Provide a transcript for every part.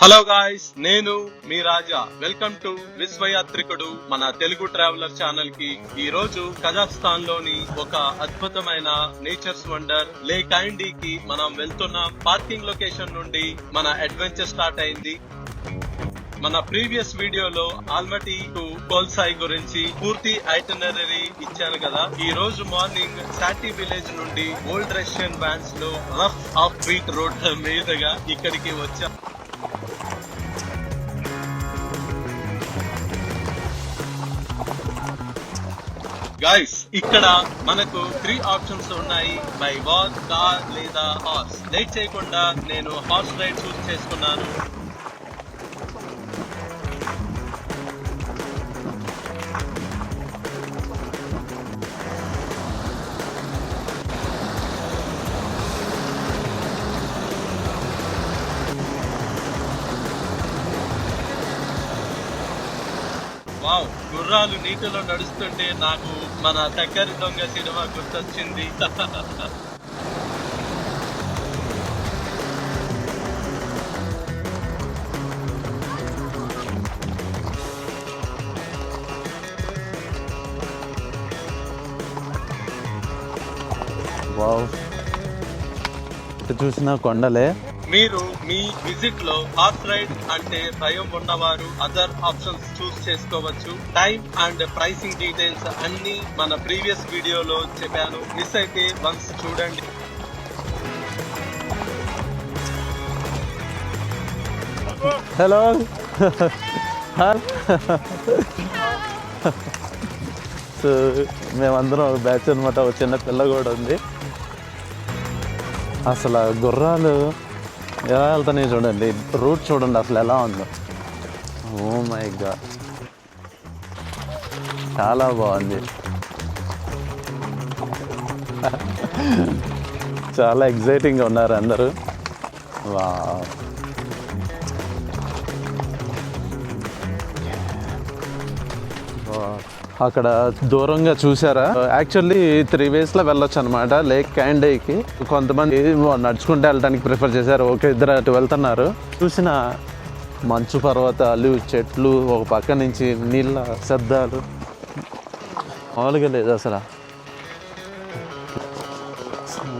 Hello guys, నేను మీ రాజా. Welcome to విశ్వయాత్రికుడు, మన Telugu traveller channel కి. ఈ రోజు కజాఖ్స్తాన్ లోని ఒక అద్భుతమైన నేచర్స్ వండర్ లేక్ ఐండీ కి మనం వెళ్తున్నాం. పార్కింగ్ లొకేషన్ నుండి మన అడ్వెంచర్ స్టార్ట్ అయింది. మన ప్రీవియస్ వీడియోలో ఆల్మటీ టు కోల్సాయి గురించి పూర్తి ఐటనరీ ఇచ్చాను కదా. ఈ రోజు మార్నింగ్ సాటి విలేజ్ నుండి ఓల్డ్ రష్యన్ వ్యాన్స్ లో రఫ్ ఆఫ్ బీట్ రోడ్ మీదుగా ఇక్కడికి వచ్చాం. గైస్, ఇక్కడ మనకు 3 ఆప్షన్స్ ఉన్నాయి: బై వాక్, కార్ లేదా హార్స్. లేట్ చేయకుండా నేను హార్స్ రైడ్ చూస్ చేసుకున్నాను. వావ్, గుర్రాలు నీటిలో నడుస్తుంటే నాకు మన దగ్గర దొంగ సినిమా గుర్తొచ్చింది. వావ్, ఇటు చూసిన కొండలే. మీరు మీ విజిట్ లో హార్స్ రైడ్ అంటే భయం ఉన్నవారు అదర్ ఆప్షన్స్ చూస్ చేసుకోవచ్చు. టైం అండ్ ప్రైసింగ్ డీటెయిల్స్ అన్ని మన ప్రీవియస్ వీడియోలో చెప్పాను. మిస్ అయితే వన్స్ చూడండి. హలో, సో మేమందరం ఒక బ్యాచ్ అనమాట. ఒక చిన్న పిల్ల కూడా ఉంది. అసలు గుర్రాలు ఎలా వెళ్తున్నాయి చూడండి, రూట్ చూడండి అసలు ఎలా ఉందో. ఓ మై గాడ్, చాలా బాగుంది. చాలా ఎగ్జైటింగ్గా ఉన్నారు అందరూ. వావ్, అక్కడ దూరంగా చూసారా, యాక్చువల్లీ 3 ways లో వెళ్ళొచ్చు అనమాట లేక్ ఐండీకి. కొంతమంది నడుచుకుంటూ వెళ్ళడానికి ప్రిఫర్ చేశారు. ఓకే, ఇద్దరు అటు వెళ్తున్నారు. చూసిన మంచు పర్వతాలు, చెట్లు, ఒక పక్క నుంచి నీళ్ళ శబ్దాలు మామూలుగా లేదు అసలు.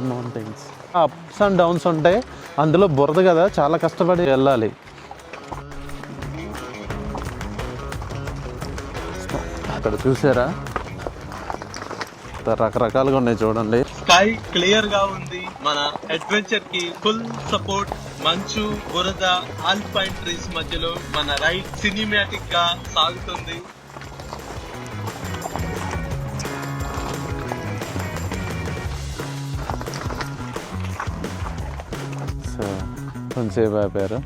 మౌంటైన్స్, అప్స్ అండ్ డౌన్స్ ఉంటాయి. అందులో బురద కదా, చాలా కష్టపడి వెళ్ళాలి. అక్కడ చూసారా, రకరకాలుగా ఉన్నాయి చూడండి. స్కై క్లియర్ గా ఉంది. మన అడ్వెంచర్ కి ఫుల్ సపోర్ట్. మంచు, బురద, ఆల్పైన్ ట్రీస్ మధ్యలో మన రైడ్ సినిమాటిక్ గా సాగుతుంది. సో కొంచెంసేపు ఆపారు.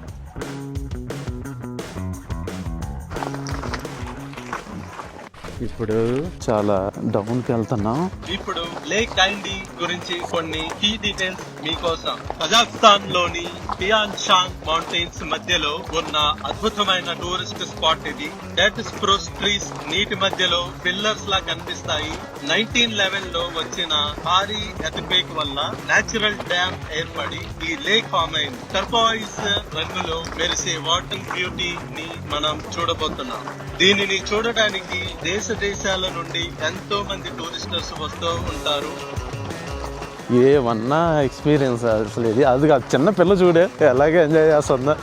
ఇప్పుడు చాలా డౌన్కి వెళ్తున్నాం. ఇప్పుడు లేక్ ఐండీ గురించి కొన్ని కీ డీటెయిల్స్ మీకోసం. కజాఖ్స్తాన్ లోని టియాన్ షాంగ్ మౌంటైన్స్ మధ్యలో ఉన్న అద్భుతమైన టూరిస్ట్ స్పాట్ ఇది. డెడ్ స్ప్రూస్ ట్రీస్ నీటి మధ్యలో పిల్లర్స్ లా కనిపిస్తాయి. 1911 లో వచ్చిన భారీ ఎర్త్క్వేక్ వల్ల నేచురల్ డ్యామ్ ఏర్పడి ఈ లేక్ ఫామ్ అయింది. టర్కోయిస్ రంగులో మెరిసే వాటర్ బ్యూటీ ని మనం చూడబోతున్నాం. దీనిని చూడడానికి దేశాల నుండి ఎంతో మంది టూరిస్టర్స్ వస్తూ ఉంటారు. ఏమన్నా ఎక్స్పీరియన్స్ అసలు ఇది. అది చిన్న పిల్ల చూడే ఎలాగే ఎంజాయ్ చేస్తుందా.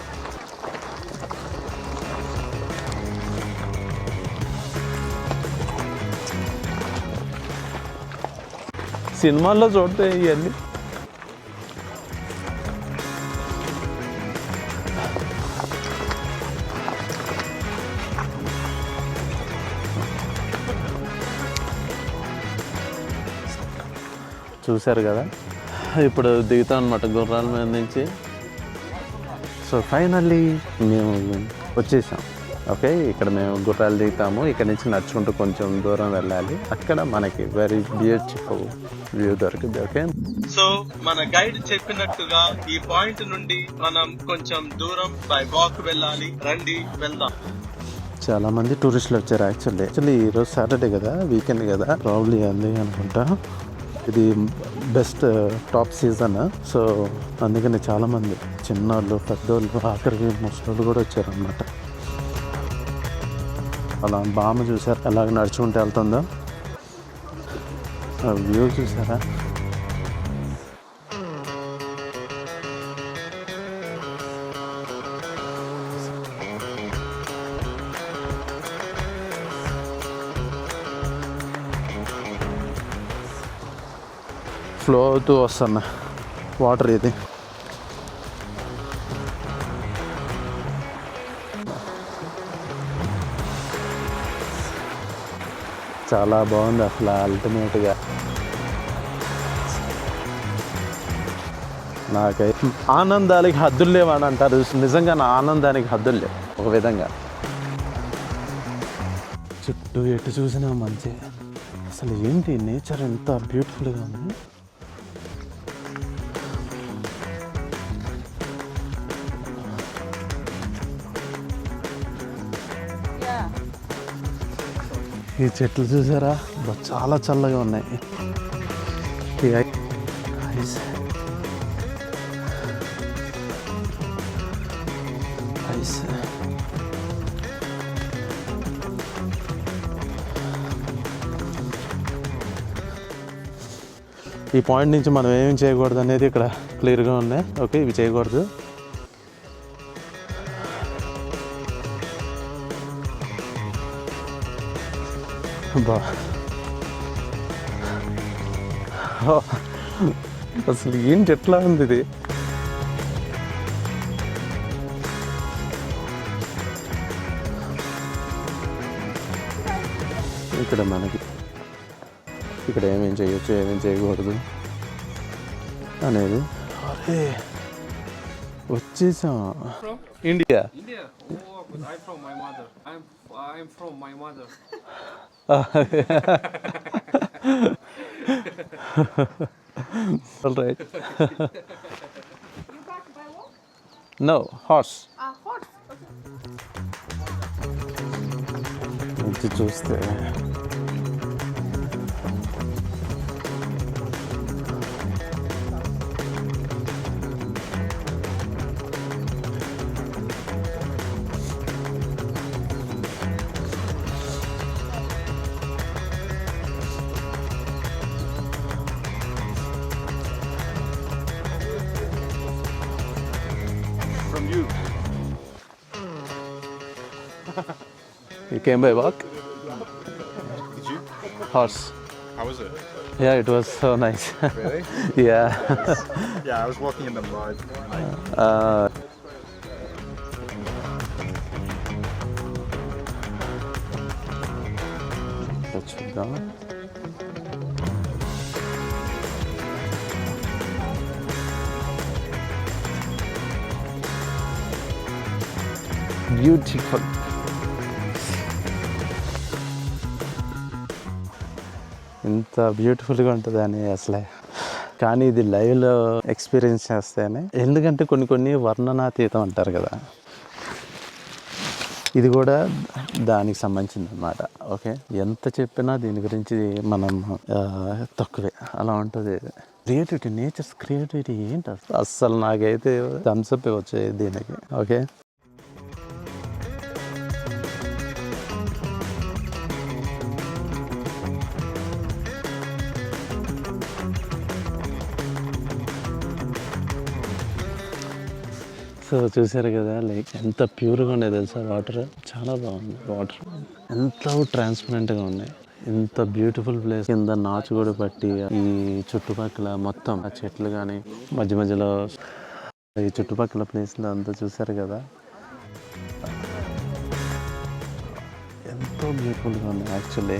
సినిమాల్లో చూడతాయి ఇవన్నీ. చూశారు కదా, ఇప్పుడు దిగుతాం అనమాట గుర్రాల మీద నుంచి. సో ఫైనల్లీ మేము వచ్చేసాం. ఓకే, ఇక్కడ మేము గుర్రాలు దిగుతాము. ఇక్కడ నుంచి నడుచుకుంటూ కొంచెం దూరం వెళ్ళాలి. అక్కడ మనకి వెరీ బ్యూటిఫుల్ వ్యూ దొరికింది. ఓకే, సో మన గైడ్ చెప్పినట్టుగా ఈ పాయింట్ నుండి మనం కొంచెం దూరం బై వాక్ వెళ్ళాలి. రండి వెళ్దాం. చాలా మంది టూరిస్టులు వచ్చారు. యాక్చువల్లీ ఈరోజు సాటర్డే కదా, వీకెండ్ కదా, ప్రాబ్లీ అంది అనుకుంటా. ఇది బెస్ట్ టాప్ సీజన్. సో అందుకని చాలామంది చిన్నోళ్ళు పెద్దోళ్ళు ఆఖరికి ముసలోళ్ళు కూడా వచ్చారన్నమాట. అలా బామ్మ చూసారు ఎలాగ నడుచుకుంటూ వెళ్తుందో. వ్యూ చూసారా? ఫ్లో అవుతూ వస్తున్న వాటర్ ఇది. చాలా బాగుంది అసలు అల్టిమేట్గా. నాకైతే ఆనందానికి హద్దులు లేవని అంటారు, నిజంగా నా ఆనందానికి హద్దులు లేవు ఒక విధంగా. చుట్టూ ఎటు చూసినా మంచి. అసలు ఏంటి నేచర్ ఎంత బ్యూటిఫుల్గా ఉంది. ఈ చెట్లు చూసారా చాలా చల్లగా ఉన్నాయి. ఈ ఐస్ ఐస్ ఈ పాయింట్ నుంచి మనం ఏమేమి చేయకూడదు అనేది ఇక్కడ క్లియర్గా ఉన్నాయి. ఓకే, ఇవి చేయకూడదు. బా అసలు ఏంటి ఎట్లా ఉంది ఇది. ఇక్కడ మనకి ఇక్కడ ఏమేం చేయొచ్చు ఏమేం చేయకూడదు అనేది. అరే వచ్చేసాం. India. I'm from my mother. I'm from my mother. All right. You got by walk? No, horse. Horse. Okay. ఇది చూస్తే From you. you came by walk? Did you? Horse. How was it? Yeah, it was so nice. Really? Yeah. Yeah, I was walking in the mud. చూద్దాం. Beautiful. ఇంత బ్యూటిఫుల్గా ఉంటుంది అని అసలే, కానీ ఇది లైవ్లో ఎక్స్పీరియన్స్ చేస్తేనే. ఎందుకంటే కొన్ని వర్ణనాతీతం అంటారు కదా, ఇది కూడా దానికి సంబంధించింది అన్నమాట. ఓకే, ఎంత చెప్పినా దీని గురించి మనం తక్కువే. అలా ఉంటుంది క్రియేటివిటీ, నేచర్స్ క్రియేటివిటీ ఏంటి అస్సలు. నాకైతే థమ్స్అప్ వచ్చాయి దీనికి. ఓకే, సో చూసారు కదా, లైక్ ఎంత ప్యూర్గా ఉన్నాయి తెలుసా వాటర్. చాలా బాగుంది వాటర్, ఎంతో ట్రాన్స్పరెంట్గా ఉన్నాయి. ఎంత బ్యూటిఫుల్ ప్లేస్. కింద నాచు కూడా పట్టి ఈ చుట్టుపక్కల మొత్తం ఆ చెట్లు కానీ మధ్య మధ్యలో ఈ చుట్టుపక్కల ప్లేస్లో అంతా చూసారు కదా, ఎంతో బ్యూటిఫుల్గా ఉంది యాక్చువల్లీ.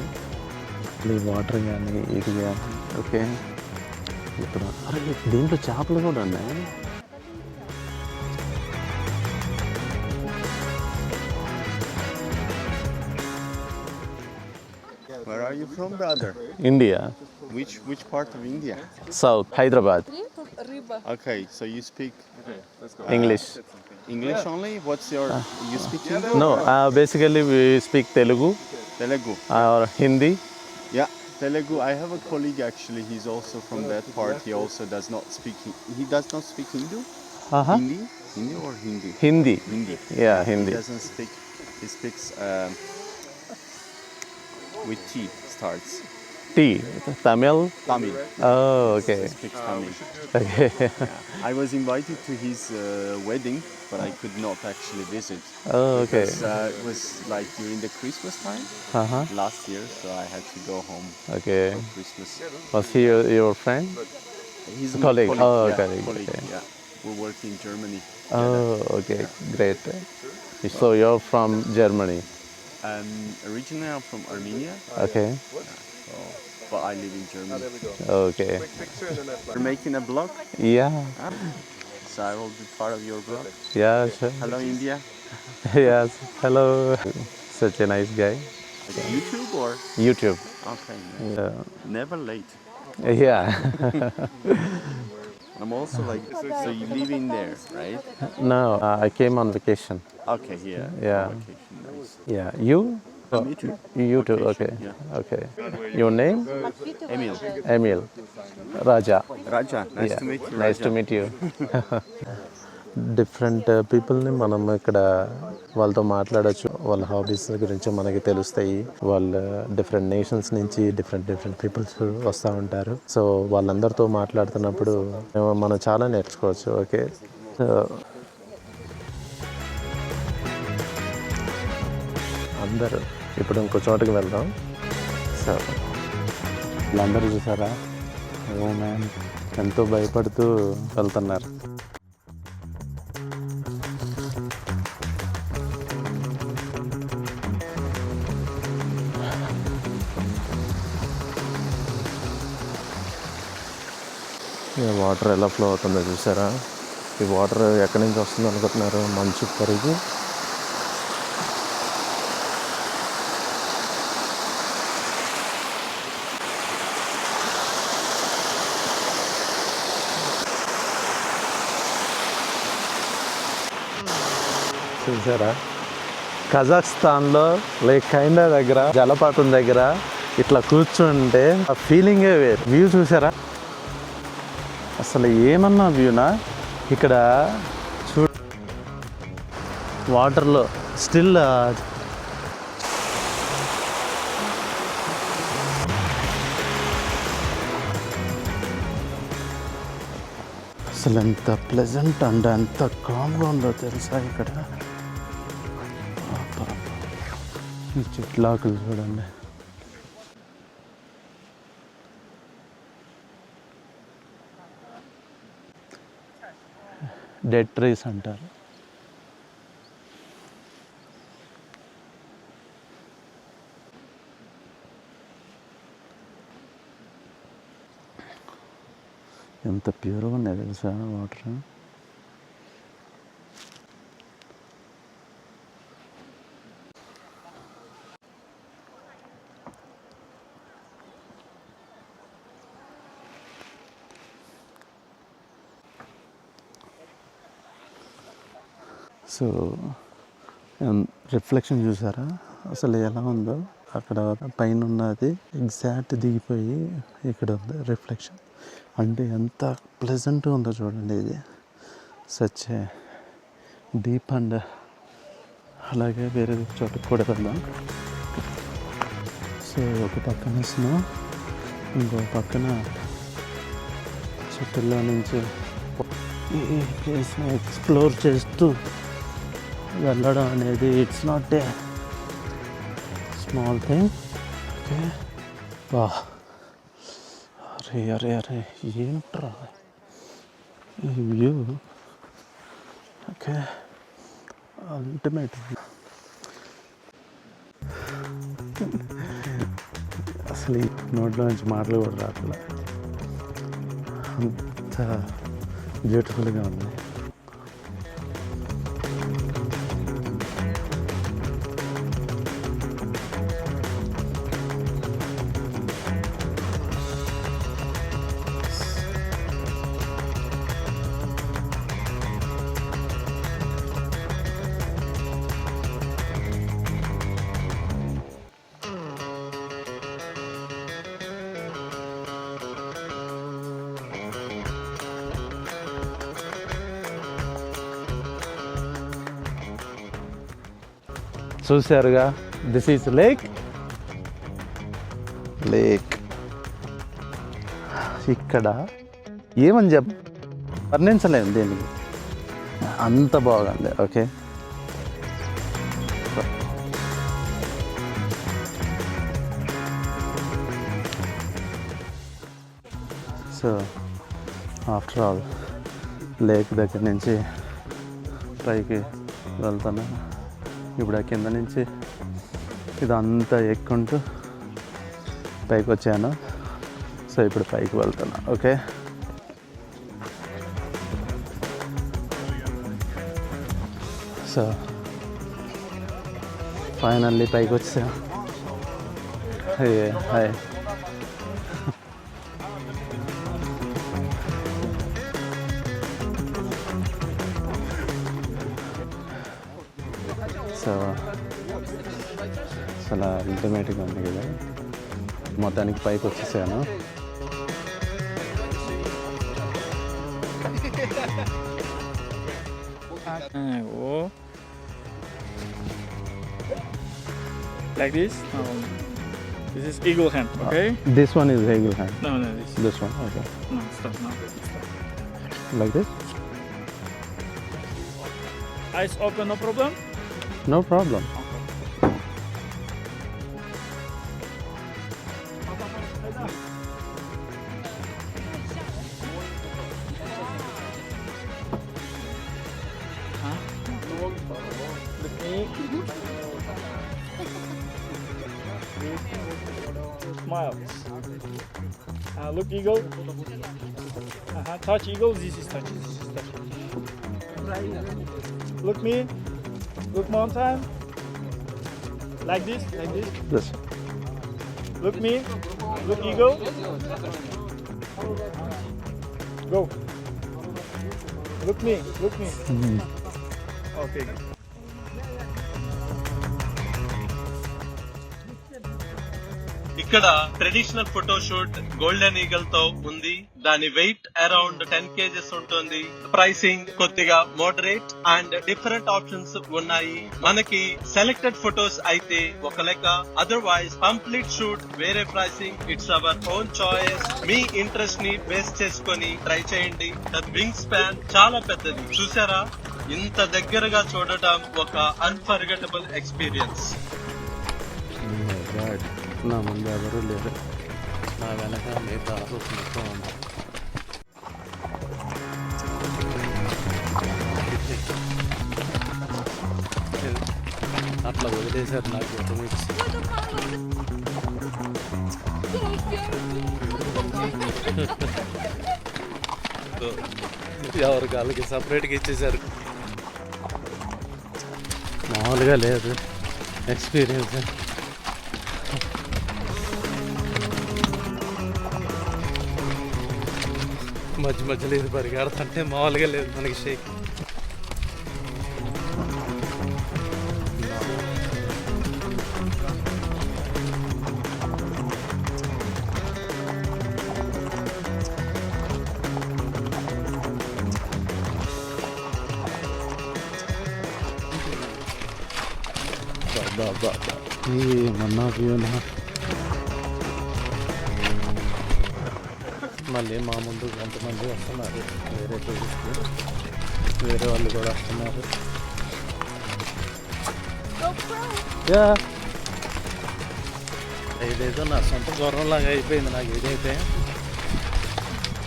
ఈ వాటర్ కానీ ఇది కానీ. ఓకే, ఇప్పుడు అరే దీంట్లో చేపలు కూడా ఉన్నాయి. Where are you from, brother? India, Which part of India? South Hyderabad. Okay, so you speak English. English only? What's your you speak English? No, basically we speak Telugu Telugu. or Hindi. Yeah. Telugu. I have a colleague actually. He's also from that part. He also does not speak. He does not speak Hindu. Uh-huh. Hindi or Hindi. Hindi. Hindi. Yeah, He Hindi. doesn't speak. He speaks with T starts. T. Tamil. Tamil. Oh, okay. He speaks Tamil. Okay. I was invited to his wedding, but I could not actually visit. Oh, okay. Because, it was like during the Christmas time Uh-huh. last year, so I had to go home Okay. for Christmas. Was he your friend? He's A colleague. Oh, yeah, colleague, okay. yeah. We work in Germany. Oh, okay. Great. So you're from Germany. Originally I'm from Armenia, Okay. but I live in Germany. Okay. You're making a blog, Yeah. so I will be part of your blog. Yeah, sure. Hello India. Yes. Hello. Such a nice guy. Like YouTube or? YouTube. Okay. Nice. Yeah. Never late. Yeah. I'm also like, so you live in there, right? No, I came on vacation. Okay, yeah. Yeah. Vacation, nice. Yeah. You? Me too. You too. Okay. Vacation, yeah. Okay. Your name? Emil. Emil. Raja. Raja, nice Yeah. to meet you. Nice Raja. to meet you. Different పీపుల్ని మనం ఇక్కడ వాళ్ళతో మాట్లాడచ్చు. వాళ్ళ hobbies గురించి మనకి తెలుస్తాయి. వాళ్ళు డిఫరెంట్ నేషన్స్ నుంచి డిఫరెంట్ పీపుల్స్ వస్తూ ఉంటారు. సో వాళ్ళందరితో మాట్లాడుతున్నప్పుడు మనం చాలా నేర్చుకోవచ్చు. ఓకే. సో అందరూ ఇప్పుడు ఇంకో చోటుకి వెళ్దాం. సో వీళ్ళందరూ చూసారా, ఓ మ్యాన్, ఎంతో భయపడుతూ వెళ్తున్నారు. వాటర్ ఎలా ఫ్లో అవుతుందో చూసారా. ఈ వాటర్ ఎక్కడి నుంచి వస్తుందో అనుకుంటున్నారు. మంచు కరిగి చూసారా. కజాఖ్స్తాన్లో లేక్ కైండా దగ్గర జలపాతం దగ్గర ఇట్లా కూర్చుంటే ఆ ఫీలింగే వేరు. వ్యూ చూసారా, అసలు ఏమన్నా వ్యూనా. ఇక్కడ చూ వాటర్లో స్టిల్ అసలు ఎంత ప్లెజెంట్ అండ్ ఎంత కామ్గా ఉందో తెలుసా ఇక్కడ. ఈ చెట్లాకులు చూడండి. డెడ్ ట్రీస్ అంటారు. ఎంత ప్యూర్గా ఉన్నాయి తెలుసా వాటర్. సో రిఫ్లెక్షన్ చూసారా అసలు ఎలా ఉందో. అక్కడ పైన ఉన్నది ఎగ్జాక్ట్ దిగిపోయి ఇక్కడ ఉంది రిఫ్లెక్షన్. అంటే ఎంత ప్లెజెంట్గా ఉందో చూడండి. ఇది సచ్ డీప్ అండ్. అలాగే వేరే చోటుకు కూడా వెళ్దాం. సో ఒక పక్కన స్నో, ఇంకో పక్కన చెట్టుల్లో నుంచి ఈ ప్లేస్ని ఎక్స్ప్లోర్ చేస్తూ వెళ్ళడం అనేది it's not a small thing. Okay. వా, అరే అరే అరే ఏంట్రా ఈ వ్యూ. Okay, ultimate. అసలు ఈ నోట్లో నుంచి మాటలు కూడా రావట్లే, అంత బ్యూటిఫుల్గా ఉంది. చూశారుగా, దిస్ ఈజ్ లేక్. ఇక్కడ ఏమని వర్ణించలేము దీనికి, అంత బాగుంది. Okay, so after all lake దగ్గర నుంచి పైకి వెళ్తాను. ఇప్పుడు ఆ కింద నుంచి ఇదంతా ఎక్కుంటూ పైకి వచ్చాను. సో ఇప్పుడు పైకి వెళ్తున్నా. ఓకే, సో ఫైనల్లీ పైకి వచ్చా. హాయ్. సో అసలు అల్టిమేట్గా ఉంది కదా, మొత్తానికి పైకి వచ్చేసాను. Oh. Like this. This is eagle hand. Okay. This one is eagle hand. No, this. This one, okay. No, stop. No. Stop. Like this? Eyes open, no problem. No problem. Smile. Look eagle. Touch eagle. This is touch. Look me. Look mountain. Like this. This. Look me. Look eagle. Go. Look me. Okay. ఇక్కడ traditional photo shoot golden eagle తో ఉంది. దాని wait around 10 kgs ఉంటుంది. Pricing కొద్దిగా moderate and different options ఉన్నాయి. మనకి selected photos అయితే ఒక లెక్క, అదర్వైజ్ కంప్లీట్ షూట్ వేరే pricing. It's our own choice. Me interest ని బేస్ చేసుకొని ట్రై చేయండి. వింగ్ స్పాన్ చాలా పెద్దది. చూసారా, ఇంత దగ్గరగా చూడటం ఒక అన్ఫర్గెటబుల్ ఎక్స్పీరియన్స్. నా ముందు ఎవరు లేరు, నా వెనక మిగతా మొత్తం ఉంది. అట్లా వదిలేశారు నాకు ఎవరికి వాళ్ళకి సపరేట్గా ఇచ్చేసారు. మామూలుగా లేదు ఎక్స్పీరియన్స్. మధ్యలో ఇది పరిగెడుతుంటే మామూలుగా లేదు మనకి షేక్. మన్నా వ్యూనా మళ్ళీ మా ముందు కొంతమంది వస్తున్నారు, వేరే టూరిస్టులు, వేరే వాళ్ళు కూడా వస్తున్నారు. ఇదేదో నా సొంత గౌరవంలాగా అయిపోయింది నాకు. ఏదైతే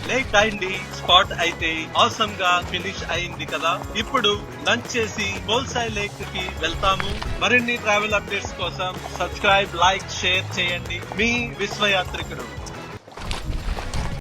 లేక్ డైండి స్పాట్ అయితే ఆసమ్ గా ఫినిష్ అయింది కదా. ఇప్పుడు లంచ్ చేసి కోల్సాయ్ లేక్ కి వెళ్తాము. మరిన్ని ట్రావెల్ అప్డేట్స్ కోసం సబ్స్క్రైబ్, లైక్, షేర్ చేయండి. మీ విశ్వయాత్రికుడు.